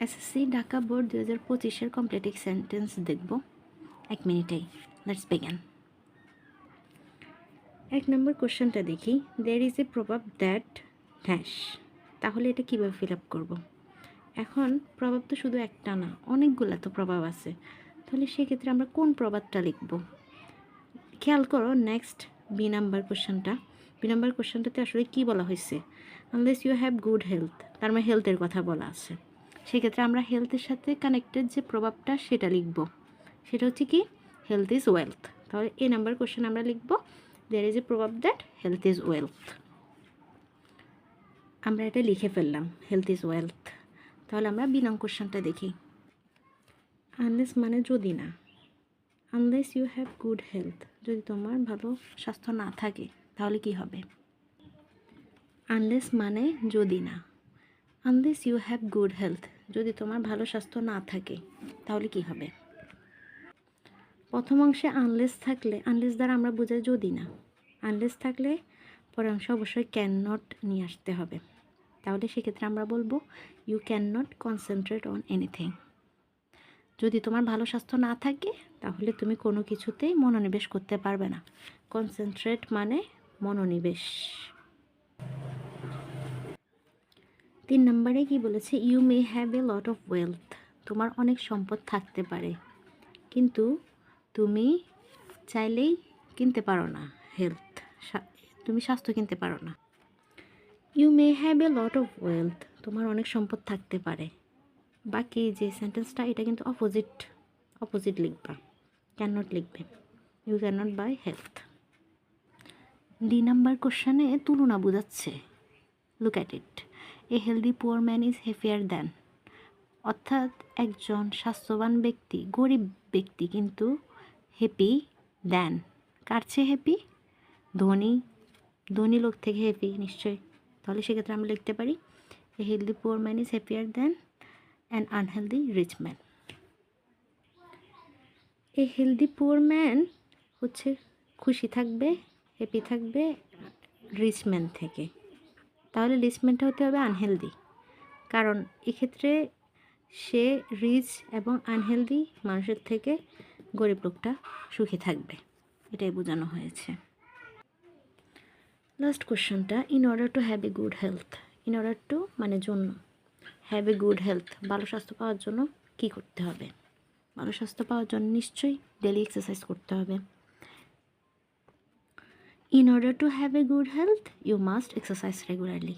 SSC Dhaka board 2025-এর completing sentence দেখব 1 মিনিটেই। Let's begin. 1 নম্বর কোশ্চেনটা দেখি, দেয়ার ইজ এ প্রভাব দ্যাট ড্যাশ। তাহলে এটা কীভাবে ফিল আপ করবো? এখন প্রভাব তো শুধু একটা না, অনেকগুলো তো প্রভাব আছে। তাহলে সেক্ষেত্রে আমরা কোন প্রভাবটা লিখব? খেয়াল করো নেক্সট বি নাম্বার কোশ্চেনটাতে আসলে কি বলা হয়েছে? Unless you have good health, তার মানে হেলথের কথা বলা আছে। সেক্ষেত্রে আমরা হেলথের সাথে কানেক্টেড যে প্রভাবটা সেটা লিখব। সেটা হচ্ছে কি? Health is wealth. তাহলে এ নাম্বার কোশ্চেন আমরা লিখব দেয়ার ইজ এ প্রভাব দ্যাট হেলথ ইজ ওয়েলথ। আমরা এটা লিখে ফেললাম, হেলথ ইজ ওয়েলথ। তাহলে আমরা বি নং কোশ্চেনটা দেখি। আনলেস মানে যদি না, unless you have good health, যদি তোমার ভালো স্বাস্থ্য না থাকে তাহলে কি হবে? আনলেস মানে যদি না, unless you have good health, যদি তোমার ভালো স্বাস্থ্য না থাকে তাহলে কি হবে? প্রথম অংশে আনলেস থাকলে, আনলেস দ্বারা আমরা বোঝাই যদি না। আনলেস থাকলে পরের অংশে অবশ্যই ক্যান নট নিয়ে আসতে হবে। তাহলে সেক্ষেত্রে আমরা বলবো you can not concentrate on anything. যদি তোমার ভালো স্বাস্থ্য না থাকে তাহলে তুমি কোনো কিছুতেই মনোনিবেশ করতে পারবে না। কনসেন্ট্রেট মানে মনোনিবেশ। 3 নম্বরে কি বলেছে? You may have a lot of wealth, তোমার অনেক সম্পদ থাকতে পারে কিন্তু তুমি চাইলেই কিনতে পারো না হেলথ, তুমি স্বাস্থ্য কিনতে পারো না। You may have a lot of wealth, তোমার অনেক সম্পদ থাকতে পারে। বাকি যে সেন্টেন্সটা এটা কিন্তু অপোজিট লিখবা, ক্যান নট লিখবে। You can not buy health. D number কোশ্চেনে তুলনা বোঝাচ্ছে। Look at it, a healthy poor man is happier than, অর্থাৎ একজন স্বাস্থ্যবান ব্যক্তি গরিব ব্যক্তি কিন্তু হ্যাপি দ্যান, কার চেয়ে হ্যাপি? ধনী লোক থেকে হ্যাপি নিশ্চয়ই। তাহলে সেক্ষেত্রে আমরা লিখতে পারি a healthy poor man is happier than an unhealthy rich man. A healthy poor man হচ্ছে খুশি থাকবে, হ্যাপি থাকবে রিচ ম্যান থেকে। তাহলে রিচ ম্যানটা হতে হবে আনহেলদি, কারণ এক্ষেত্রে সে রিচ এবং আনহেলদি মানুষের থেকে গরিব লোকটা সুখী থাকবে, এটাই বোঝানো হয়েছে। লাস্ট কোশ্চেনটা, in order to have a good health. In order two মানে জন্য, হ্যাভ এ গুড হেলথ ভালো স্বাস্থ্য পাওয়ার জন্য কী করতে হবে? ভালো স্বাস্থ্য পাওয়ার জন্য নিশ্চয়ই ডেলি এক্সারসাইজ করতে হবে। In order to have a good health you must exercise regularly.